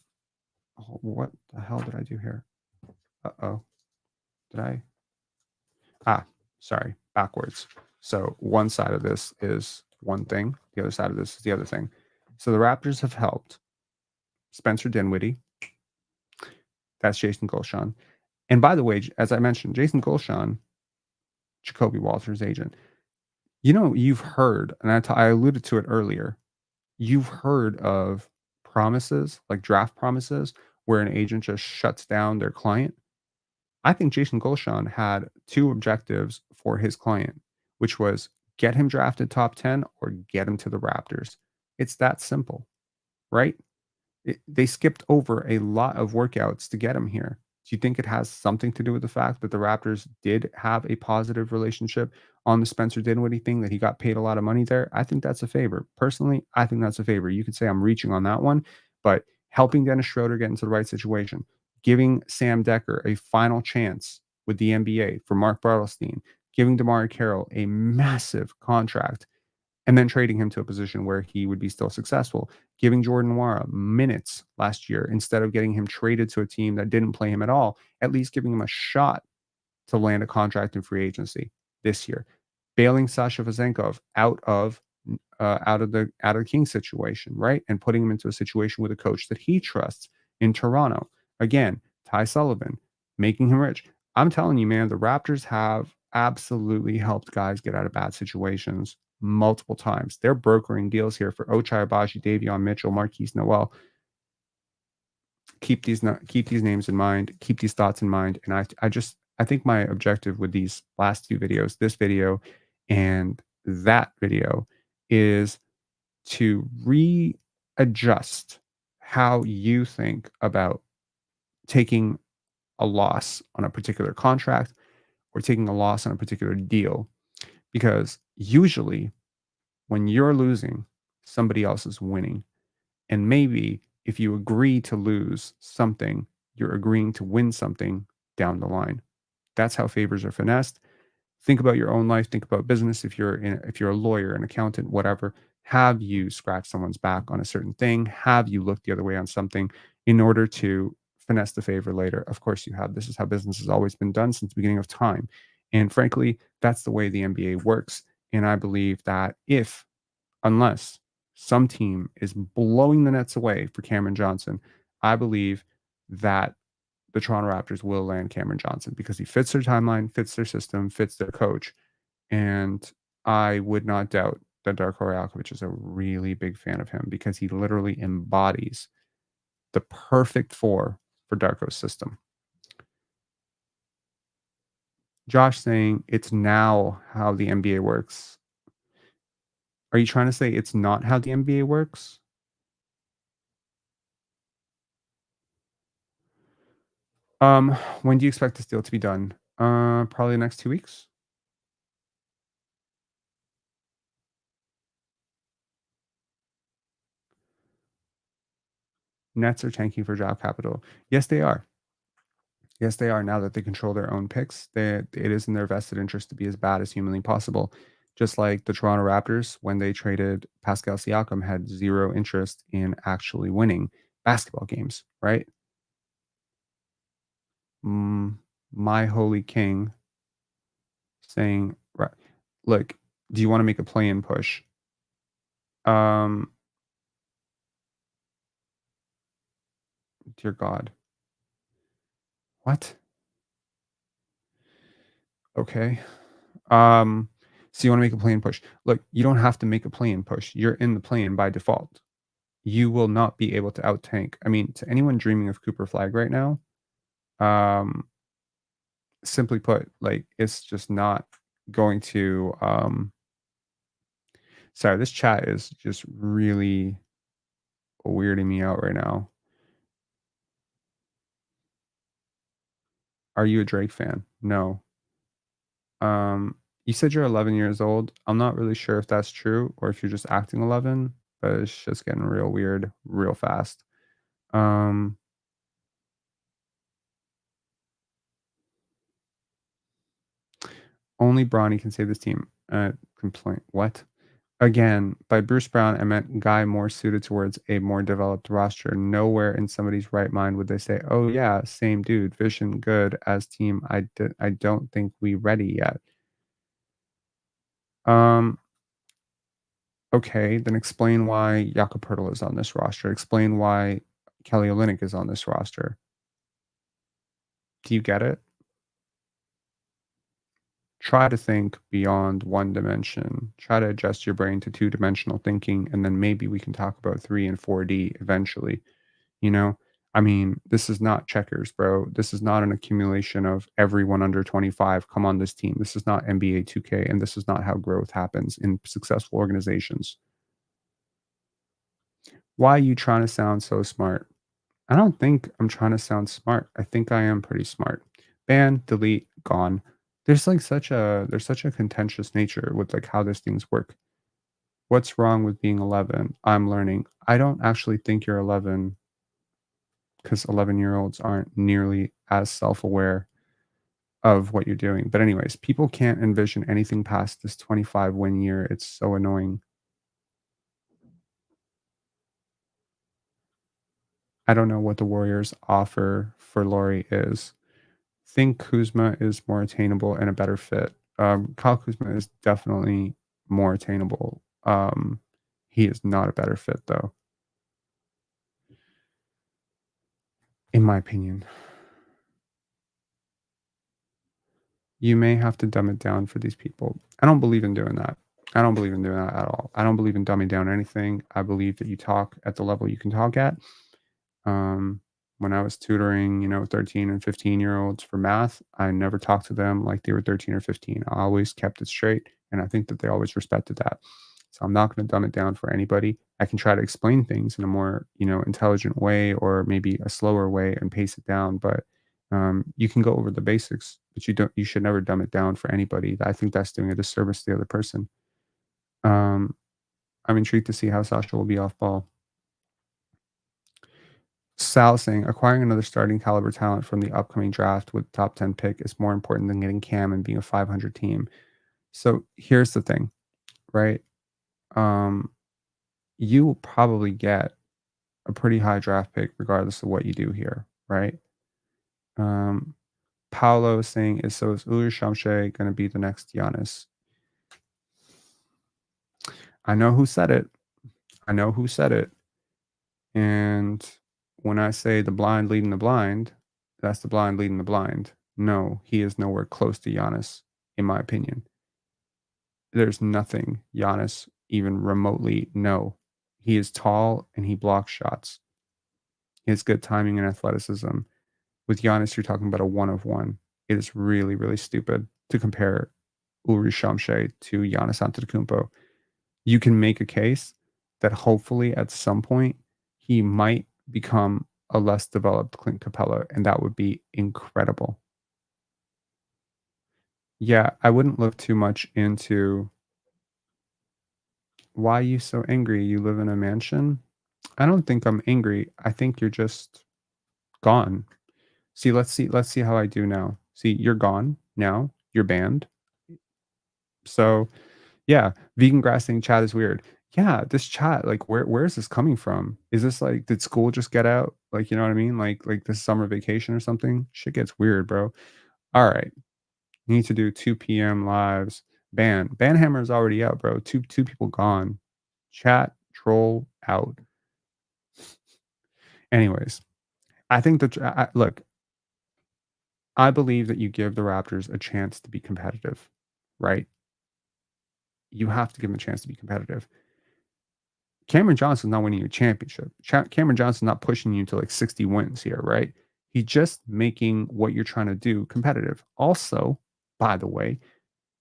Oh, what the hell did I do here? Uh-oh. Did I? Ah, sorry, backwards. So one side of this is one thing, the other side of this is the other thing. So the Raptors have helped Spencer Dinwiddie, that's Jason Golshan. And by the way, as I mentioned, Jason Golshan, Jacoby Walter's agent. You've heard, and I alluded to it earlier, you've heard of promises, like draft promises, where an agent just shuts down their client. I think Jason Golshan had two objectives for his client, which was get him drafted top 10 or get him to the Raptors. It's that simple, right? They skipped over a lot of workouts to get him here. Do you think it has something to do with the fact that the Raptors did have a positive relationship on the Spencer Dinwiddie thing, that he got paid a lot of money there? I think that's a favor. Personally, I think that's a favor. You could say I'm reaching on that one, but helping Dennis Schroeder get into the right situation, giving Sam Decker a final chance with the NBA for Mark Bartelstein, giving DeMar Carroll a massive contract and then trading him to a position where he would be still successful, giving Jordan Nwora minutes last year instead of getting him traded to a team that didn't play him at all, at least giving him a shot to land a contract in free agency this year, bailing Sasha Vazenkov out of the King situation, right, and putting him into a situation with a coach that he trusts in Toronto. Again, Ty Sullivan, making him rich. I'm telling you, man, the Raptors have absolutely helped guys get out of bad situations multiple times. They're brokering deals here for Ochai Agbaji, Davion Mitchell, Marquise Noel. Keep these names in mind, keep these thoughts in mind. And I think my objective with these last two videos, this video and that video, is to readjust how you think about taking a loss on a particular contract or taking a loss on a particular deal. Because usually when you're losing, somebody else is winning. And maybe if you agree to lose something, you're agreeing to win something down the line. That's how favors are finessed. Think about your own life, think about business. If you're a lawyer, an accountant, whatever, have you scratch someone's back on a certain thing? Have you looked the other way on something in order to finesse the favor later? Of course you have. This is how business has always been done since the beginning of time. And frankly, that's the way the NBA works. And I believe that if unless some team is blowing the Nets away for Cameron Johnson, I believe that the Toronto Raptors will land Cameron Johnson because he fits their timeline, fits their system, fits their coach. And I would not doubt that Darko Rajakovic is a really big fan of him because he literally embodies the perfect four for Darko's system. Josh saying it's now how the NBA works. Are you trying to say it's not how the NBA works? When do you expect this deal to be done? Probably the next 2 weeks. Nets are tanking for draft capital. Yes, they are. Yes, they are. Now that they control their own picks, it is in their vested interest to be as bad as humanly possible. Just like the Toronto Raptors, when they traded Pascal Siakam, had zero interest in actually winning basketball games, right? Mm, my holy king saying, right, look, do you want to make a play-in push? Um, dear God. What? Okay. Um, so you want to make a play-in push. Look, you don't have to make a play-in push. You're in the play-in by default. You will not be able to out tank. I mean, to anyone dreaming of Cooper Flag right now, um, simply put, like it's just not going to sorry, this chat is just really weirding me out right now. Are you a Drake fan? No. You said you're 11 years old. I'm not really sure if that's true or if you're just acting 11, but it's just getting real weird real fast. Um, only Bronny can save this team. Complaint. What? Again, by Bruce Brown, I meant guy more suited towards a more developed roster. Nowhere in somebody's right mind would they say, "Oh yeah, same dude, vision good as team. I don't think we ready yet." Um, okay, then explain why Jakob Poeltl is on this roster. Explain why Kelly Olynyk is on this roster. Do you get it? Try to think beyond one dimension. Try to adjust your brain to two-dimensional thinking, and then maybe we can talk about 3 and 4D eventually. You know? I mean, this is not checkers, bro. This is not an accumulation of everyone under 25 come on this team. This is not NBA 2K, and this is not how growth happens in successful organizations. Why are you trying to sound so smart? I don't think I'm trying to sound smart. I think I am pretty smart. Ban, delete, gone. There's such a contentious nature with like how these things work. What's wrong with being 11? I'm learning. I don't actually think you're 11 because 11-year-olds aren't nearly as self-aware of what you're doing. But anyways, people can't envision anything past this 25 win year. It's so annoying. I don't know what the Warriors offer for Laurie is. Think Kuzma is more attainable and a better fit. Kyle Kuzma is definitely more attainable. He is not a better fit though, in my opinion. You may have to dumb it down for these people. I don't believe in doing that. I don't believe in doing that at all. I don't believe in dumbing down anything. I believe that you talk at the level you can talk at. Um, when I was tutoring, 13 and 15-year-olds for math, I never talked to them like they were 13 or 15. I always kept it straight, and I think that they always respected that. So I'm not going to dumb it down for anybody. I can try to explain things in a more, intelligent way or maybe a slower way and pace it down, but you can go over the basics, but you should never dumb it down for anybody. I think that's doing a disservice to the other person. Um, I'm intrigued to see how Sasha will be off ball. Sal saying acquiring another starting caliber talent from the upcoming draft with top 10 pick is more important than getting Cam and being a 500 team. So here's the thing, right? Um, you will probably get a pretty high draft pick regardless of what you do here, right? Um, Paolo is saying is Uri Shamshe going to be the next Giannis? I know who said it. I know who said it. And when I say the blind leading the blind, that's the blind leading the blind. No, he is nowhere close to Giannis, in my opinion. There's nothing Giannis even remotely. No, he is tall and he blocks shots. He has good timing and athleticism. With Giannis, you're talking about a one of one. It is really, really stupid to compare Uri Shamshe to Giannis Antetokounmpo. You can make a case that hopefully at some point he might become a less developed Clint Capella, and that would be incredible. Yeah, I wouldn't look too much into why are you so angry? You live in a mansion? I don't think I'm angry. I think you're just gone. Let's see how I do now. See, you're gone now. You're banned. So yeah, vegan grassing chat is weird. Yeah, this chat, like, where is this coming from? Is this like, did school just get out? Like, you know what I mean? Like this summer vacation or something? Shit gets weird, bro. All right, need to do 2 p.m. lives. Banhammer is already out, bro. Two people gone. Chat troll out. Anyways, I think that look, I believe that you give the Raptors a chance to be competitive, right? You have to give them a chance to be competitive. Cameron Johnson's not winning you a championship. Cameron Johnson's not pushing you to like 60 wins here, right? He's just making what you're trying to do competitive. Also, by the way,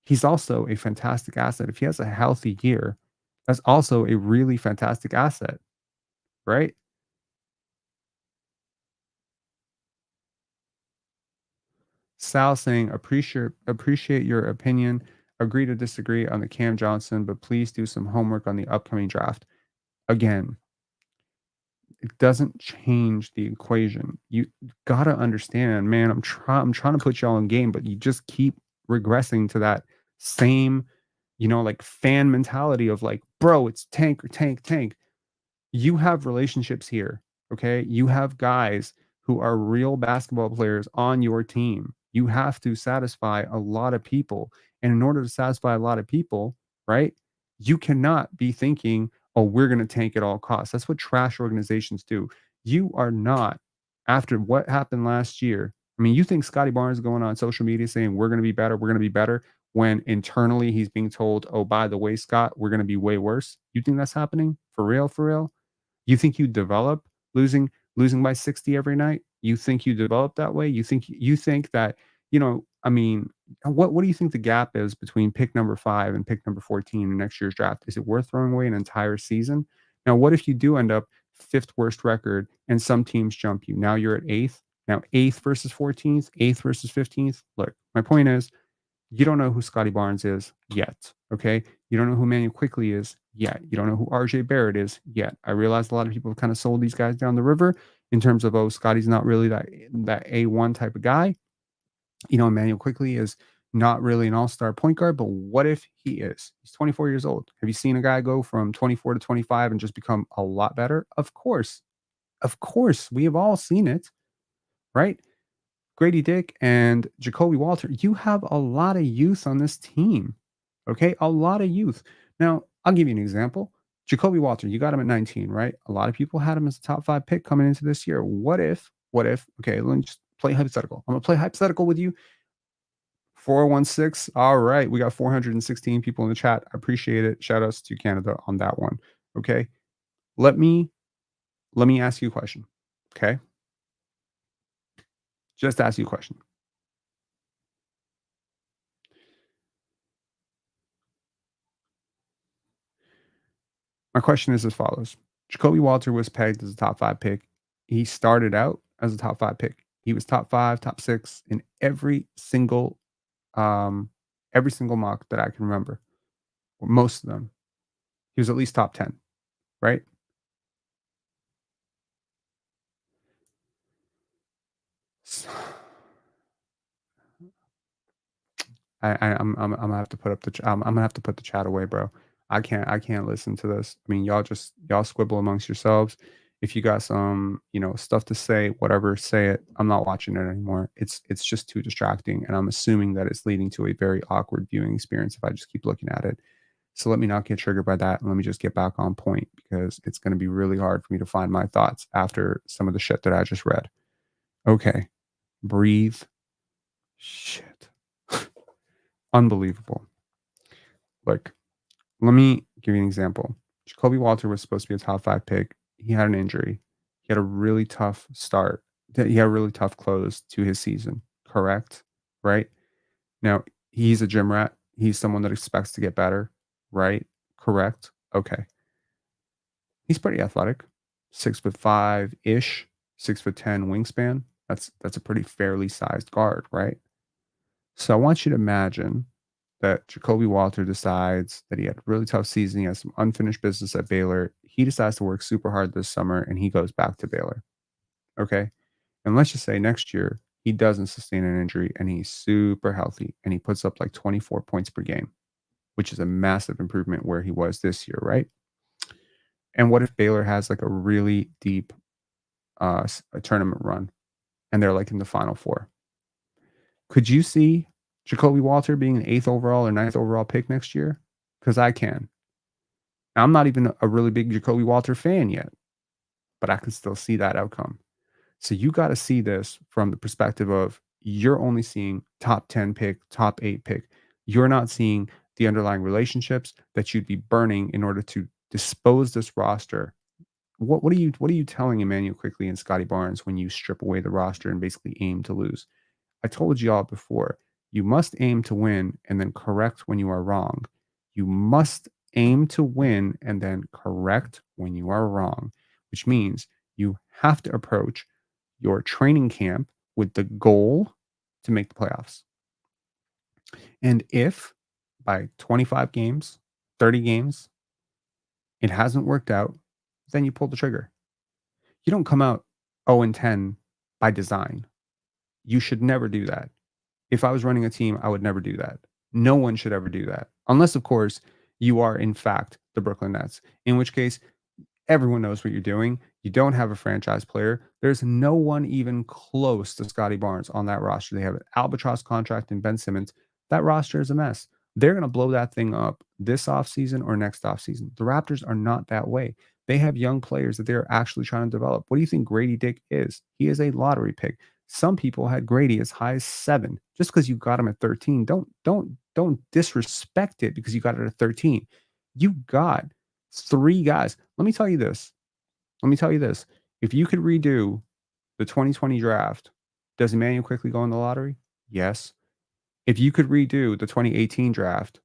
he's also a fantastic asset. If he has a healthy year, that's also a really fantastic asset, right? Sal saying, appreciate your opinion. Agree to disagree on the Cam Johnson, but please do some homework on the upcoming draft. Again, it doesn't change the equation. You gotta understand, man. I'm trying to put y'all in game, but you just keep regressing to that same, like fan mentality of like, bro, it's tank or tank, tank. You have relationships here, okay? You have guys who are real basketball players on your team. You have to satisfy a lot of people. And in order to satisfy a lot of people, right, you cannot be thinking, oh, we're going to tank at all costs. That's what trash organizations do. You are not, after what happened last year. I mean, you think Scotty Barnes is going on social media saying, we're going to be better, we're going to be better, when internally he's being told, oh, by the way, Scott, we're going to be way worse. You think that's happening? For real? For real? You think you develop losing by 60 every night? You think you develop that way? You think that, I mean, what do you think the gap is between pick number 5 and pick number 14 in next year's draft? Is it worth throwing away an entire season? Now, what if you do end up 5th worst record and some teams jump you? Now you're at 8th. Now 8th versus 14th, 8th versus 15th. Look, my point is you don't know who Scotty Barnes is yet. Okay. You don't know who Manuel Quickly is yet. You don't know who RJ Barrett is yet. I realize a lot of people have kind of sold these guys down the river in terms of, oh, Scotty's not really that A1 type of guy. Emmanuel Quickly is not really an all-star point guard, but what if he is? He's 24 years old. Have you seen a guy go from 24 to 25 and just become a lot better? Of course. Of course. We have all seen it, right? Grady Dick and Jacoby Walter, you have a lot of youth on this team. Okay. A lot of youth. Now, I'll give you an example. Jacoby Walter, you got him at 19, right? A lot of people had him as a top 5 pick coming into this year. Okay, let me just play hypothetical. I'm going to play hypothetical with you. 416. All right. We got 416 people in the chat. I appreciate it. Shout outs to Canada on that one. Okay. Let me ask you a question. Okay. Just ask you a question. My question is as follows. Jacoby Walter was pegged as a top 5 pick. He started out as a top 5 pick. He was top 5, top 6 in every single mock that I can remember. Or most of them. He was at least top 10, right? I'm gonna have to put up I'm gonna have to put the chat away, bro. I can't listen to this. I mean, y'all squibble amongst yourselves. If you got some, stuff to say, whatever, say it. I'm not watching it anymore. It's just too distracting, and I'm assuming that it's leading to a very awkward viewing experience if I just keep looking at it. So let me not get triggered by that, and let me just get back on point because it's going to be really hard for me to find my thoughts after some of the shit that I just read. Okay, breathe. Shit. Unbelievable. Like, let me give you an example. Jacoby Walter was supposed to be a top 5 pick. He had an injury. He had a really tough start. He had a really tough close to his season. Correct? Right? Now, he's a gym rat. He's someone that expects to get better. Right? Correct? Okay. He's pretty athletic. 6'5" ish, 6'10" wingspan. That's a pretty fairly sized guard, right? So I want you to imagine that Jacoby Walter decides that he had a really tough season. He has some unfinished business at Baylor. He decides to work super hard this summer and he goes back to Baylor. Okay. And let's just say next year he doesn't sustain an injury and he's super healthy and he puts up like 24 points per game, which is a massive improvement where he was this year, right? And what if Baylor has like a really deep a tournament run and they're like in the final 4? Could you see Jacoby Walter being an 8th overall or 9th overall pick next year? Because I can. Now, I'm not even a really big Jacoby Walter fan yet, but I can still see that outcome. So you got to see this from the perspective of you're only seeing top 10 pick, top 8 pick. You're not seeing the underlying relationships that you'd be burning in order to dispose this roster. What are you telling Emmanuel Quickly and Scotty Barnes when you strip away the roster and basically aim to lose? I told you all before, you must aim to win and then correct when you are wrong. You must aim to win and then correct when you are wrong, which means you have to approach your training camp with the goal to make the playoffs. And if by 25 games, 30 games, it hasn't worked out, then you pull the trigger. You don't come out 0-10 by design. You should never do that. If I was running a team, I would never do that. No one should ever do that. Unless, of course, you are in fact the Brooklyn Nets, in which case everyone knows what you're doing. You don't have a franchise player. There's no one even close to Scotty Barnes on that roster. They have an albatross contract in Ben Simmons. That roster is a mess. They're going to blow that thing up this offseason or next offseason. The Raptors are not that way. They have young players that they're actually trying to develop. What do you think Grady Dick is? He is a lottery pick. Some people had Grady as high as 7. Just because you got him at 13, don't disrespect it because you got it at 13. You got 3 guys. Let me tell you this. Let me tell you this. If you could redo the 2020 draft, does Emmanuel quickly go in the lottery? Yes. If you could redo the 2018 draft,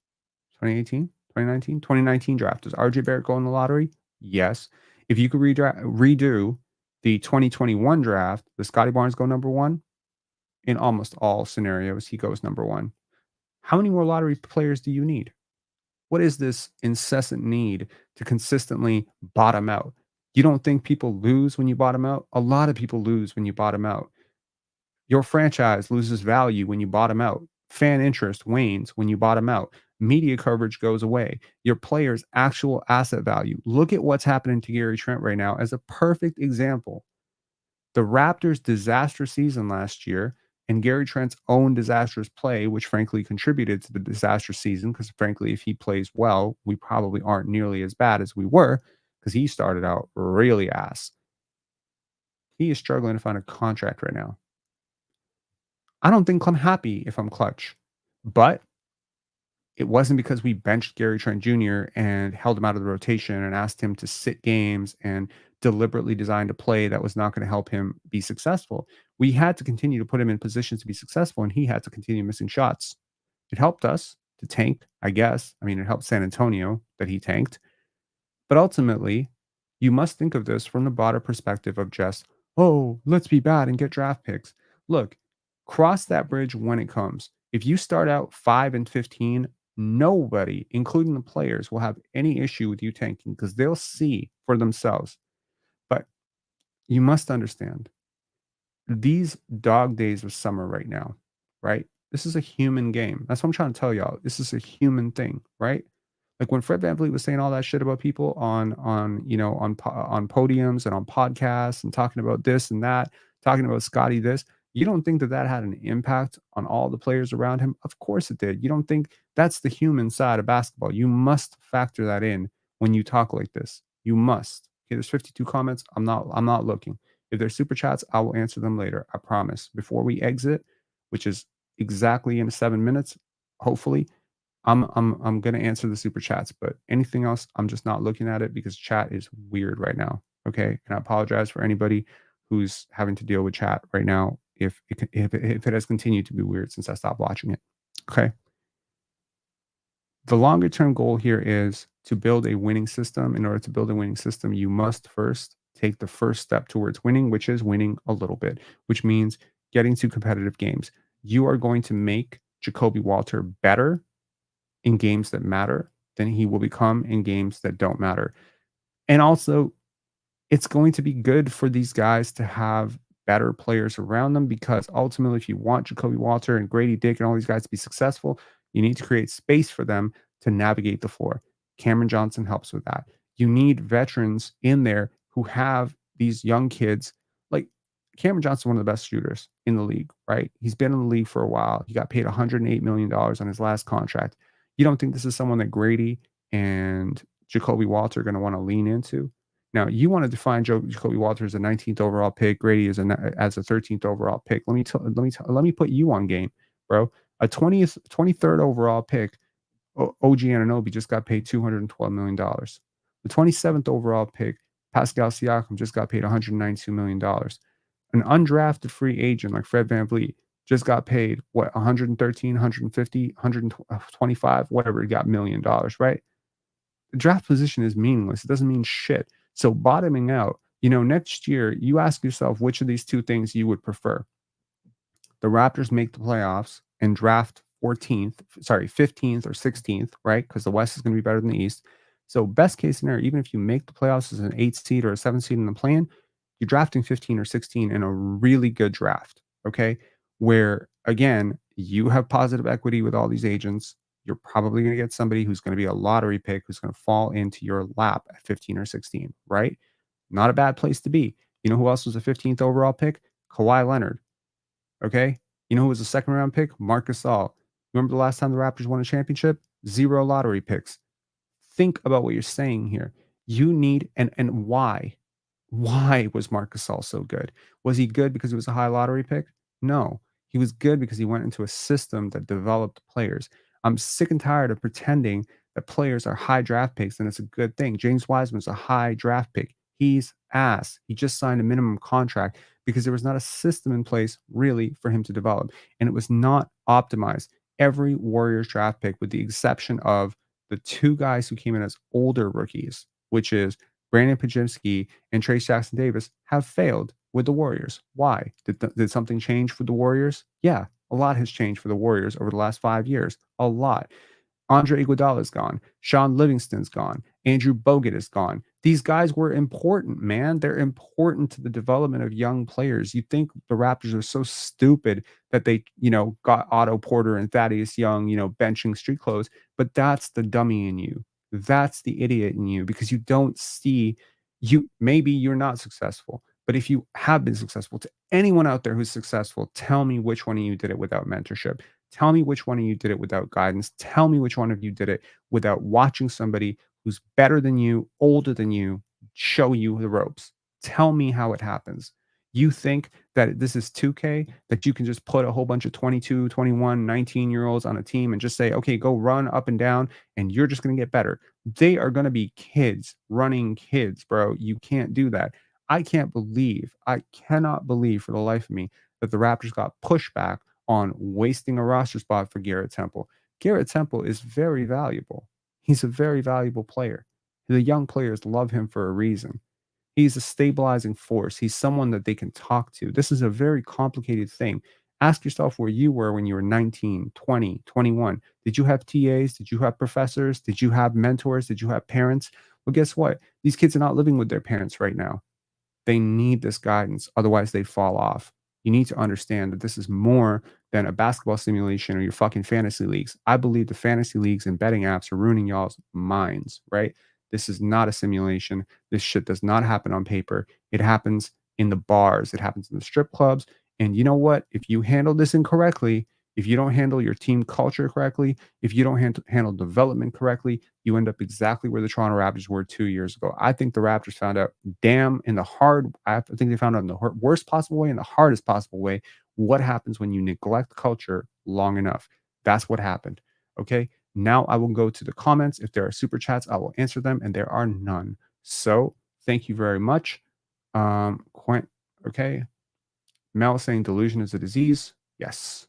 2018, 2019, 2019 draft, does RJ Barrett go in the lottery? Yes. If you could redo the 2021 draft, does Scotty Barnes go number 1? In almost all scenarios, he goes number 1. How many more lottery players do you need? What is this incessant need to consistently bottom out? You don't think people lose when you bottom out? A lot of people lose when you bottom out. Your franchise loses value when you bottom out. Fan interest wanes when you bottom out. Media coverage goes away. Your player's actual asset value. Look at what's happening to Gary Trent right now as a perfect example. The Raptors' disastrous season last year and Gary Trent's own disastrous play, which frankly contributed to the disastrous season, because frankly, if he plays well, we probably aren't nearly as bad as we were because he started out really ass. He is struggling to find a contract right now. I don't think I'm happy if I'm Clutch, but it wasn't because we benched Gary Trent Jr. and held him out of the rotation and asked him to sit games and deliberately designed a play that was not going to help him be successful. We had to continue to put him in positions to be successful, and he had to continue missing shots. It helped us to tank, I guess. I mean, it helped San Antonio that he tanked. But ultimately, you must think of this from the broader perspective of just, oh, let's be bad and get draft picks. Look, cross that bridge when it comes. If you start out 5-15, nobody, including the players, will have any issue with you tanking because they'll see for themselves. But you must understand these dog days of summer right now, right? This is a human game. That's what I'm trying to tell y'all. This is a human thing, right? Like when Fred VanVleet was saying all that shit about people on podiums and on podcasts and talking about this and that, talking about Scotty this, you don't think that that had an impact on all the players around him? Of course it did. You don't think that's the human side of basketball. You must factor that in when you talk like this. You must. Okay, there's 52 comments. I'm not looking. If there's super chats, I will answer them later. I promise. Before we exit, which is exactly in 7 minutes, hopefully, I'm gonna answer the super chats, but anything else, I'm just not looking at it because chat is weird right now. Okay, and I apologize for anybody who's having to deal with chat right now if it has continued to be weird since I stopped watching it. Okay, the longer term goal here is to build a winning system. In order to build a winning system, you must first take the first step towards winning, which is winning a little bit, which means getting to competitive games. You are going to make Jacoby Walter better in games that matter than he will become in games that don't matter. And also, it's going to be good for these guys to have better players around them because ultimately, if you want Jacoby Walter and Grady Dick and all these guys to be successful, you need to create space for them to navigate the floor. Cameron Johnson helps with that. You need veterans in there who have these young kids. Like Cameron Johnson, one of the best shooters in the league, right? He's been in the league for a while. He got paid $108 million on his last contract. You don't think this is someone that Grady and Jacoby Walter are going to want to lean into? Now, you want to define Jacoby Walter as a 19th overall pick, Grady as a 13th overall pick. Let me put you on game, bro. A 23rd overall pick, OG Anunoby just got paid $212 million. The 27th overall pick, Pascal Siakam just got paid $192 million. An undrafted free agent like Fred VanVleet just got paid what 113, 150, 125, whatever it got $1 million, right? The draft position is meaningless. It doesn't mean shit. So bottoming out, next year, you ask yourself which of these two things you would prefer. The Raptors make the playoffs and draft 15th or 16th, right? Because the West is going to be better than the East. So best case scenario, even if you make the playoffs as an 8th seed or a 7th seed in the plan, you're drafting 15 or 16 in a really good draft, okay? Where, again, You have positive equity with all these agents. You're probably going to get somebody who's going to be a lottery pick who's going to fall into your lap at 15 or 16, right? Not a bad place to be. You know who else was a 15th overall pick? Kawhi Leonard. Okay. You know who was a second round pick? Marc Gasol. Remember the last time the Raptors won a championship? Zero lottery picks. Think about what you're saying here. You need and why? Why was Marc Gasol so good? Was he good because he was a high lottery pick? No. He was good because he went into a system that developed players. I'm sick and tired of pretending that players are high draft picks and it's a good thing. James Wiseman's a high draft pick. He's ass. He just signed a minimum contract because there was not a system in place really for him to develop. And it was not optimized. Every Warriors draft pick, with the exception of the two guys who came in as older rookies, which is Brandon Pajimski and Trace Jackson Davis, have failed with the Warriors. Why? Did something change for the Warriors? Yeah, a lot has changed for the Warriors over the last 5 years. A lot. Andre Iguodala is gone. Sean Livingston's gone. Andrew Bogut is gone. These guys were important, man. They're important to the development of young players. You think the Raptors are so stupid that they, got Otto Porter and Thaddeus Young, benching street clothes, but that's the dummy in you. That's the idiot in you because you don't see maybe you're not successful, but if you have been successful, to anyone out there who's successful, tell me which one of you did it without mentorship. Tell me which one of you did it without guidance. Tell me which one of you did it without watching somebody who's better than you, older than you, show you the ropes. Tell me how it happens. You think that this is 2K, that you can just put a whole bunch of 22, 21, 19-year-olds on a team and just say, okay, go run up and down, and you're just going to get better. They are going to be kids, running kids, bro. You can't do that. I cannot believe for the life of me that the Raptors got pushback on wasting a roster spot for Garrett Temple. Garrett Temple is very valuable. He's a very valuable player. The young players love him for a reason. He's a stabilizing force. He's someone that they can talk to. This is a very complicated thing. Ask yourself where you were when you were 19, 20, 21. Did you have TAs? Did you have professors? Did you have mentors? Did you have parents? Well, guess what? These kids are not living with their parents right now. They need this guidance, otherwise they fall off. You need to understand that this is more than a basketball simulation or your fucking fantasy leagues. I believe the fantasy leagues and betting apps are ruining y'all's minds, right? This is not a simulation. This shit does not happen on paper. It happens in the bars, it happens in the strip clubs. And you know what? If you handle this incorrectly, if you don't handle your team culture correctly, if you don't handle development correctly, you end up exactly where the Toronto Raptors were 2 years ago. I think the Raptors found out I think they found out in the worst possible way and the hardest possible way what happens when you neglect culture long enough. That's what happened. Okay. Now I will go to the comments. If there are super chats, I will answer them, and there are none. So thank you very much. Okay. Mel saying delusion is a disease. Yes.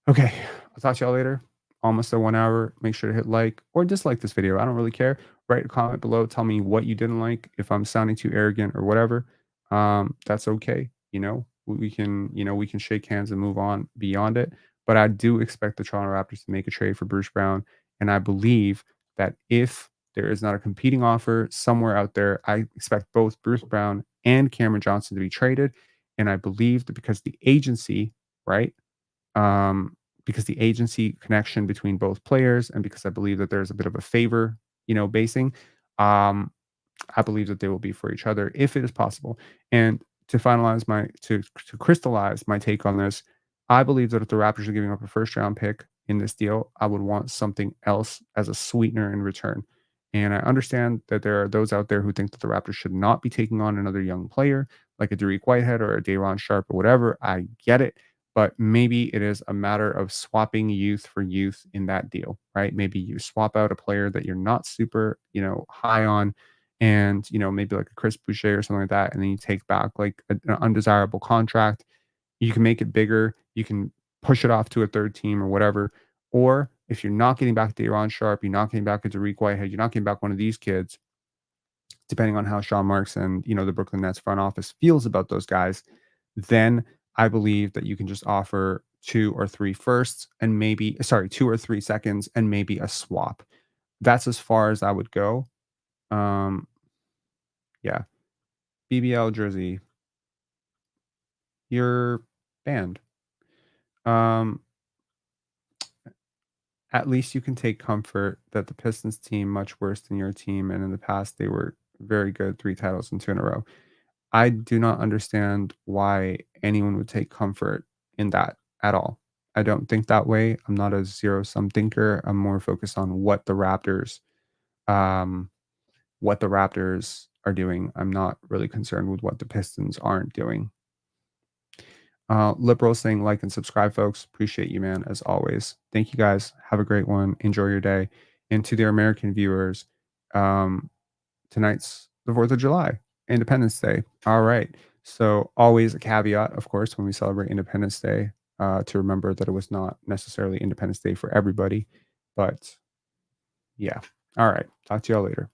Okay. I'll talk to y'all later. Almost at 1 hour. Make sure to hit like or dislike this video. I don't really care. Write a comment below. Tell me what you didn't like. If I'm sounding too arrogant or whatever, that's okay. We can shake hands and move on beyond it. But I do expect the Toronto Raptors to make a trade for Bruce Brown. And I believe that if there is not a competing offer somewhere out there, I expect both Bruce Brown and Cameron Johnson to be traded. And I believe that because the agency, right? Because the agency connection between both players and because I believe that there's a bit of a favor, basing, um, I believe that they will be for each other if it is possible. And to crystallize my take on this, I believe that if the Raptors are giving up a first round pick in this deal, I would want something else as a sweetener in return. And I understand that there are those out there who think that the Raptors should not be taking on another young player like a Derek Whitehead or a Dayron Sharp or whatever. I get it, but maybe it is a matter of swapping youth for youth in that deal, right? Maybe you swap out a player that you're not super, high on, and maybe like a Chris Boucher or something like that, and then you take back like an undesirable contract. You can make it bigger. You can push it off to a third team or whatever. Or if you're not getting back Dayron Sharp, you're not getting back a Derek Whitehead, you're not getting back one of these kids, depending on how Sean Marks and the Brooklyn Nets front office feels about those guys, then I believe that you can just offer 2 or 3 firsts and maybe 2 or 3 seconds and maybe a swap. That's as far as I would go. Um, yeah. BBL jersey. You're banned. Um, at least you can take comfort that the Pistons team much worse than your team, and in the past they were very good, 3 titles in 2 in a row. I do not understand why anyone would take comfort in that at all. I don't think that way. I'm not a zero-sum thinker. I'm more focused on um, what the Raptors are doing. I'm not really concerned with what the Pistons aren't doing. Liberal saying like and subscribe, folks. Appreciate you, man, as always. Thank you guys. Have a great one. Enjoy your day. And to the American viewers, um, tonight's the 4th of July, Independence Day. All right. So, always a caveat, of course, when we celebrate Independence Day, to remember that it was not necessarily Independence Day for everybody. But yeah. All right. Talk to y'all later.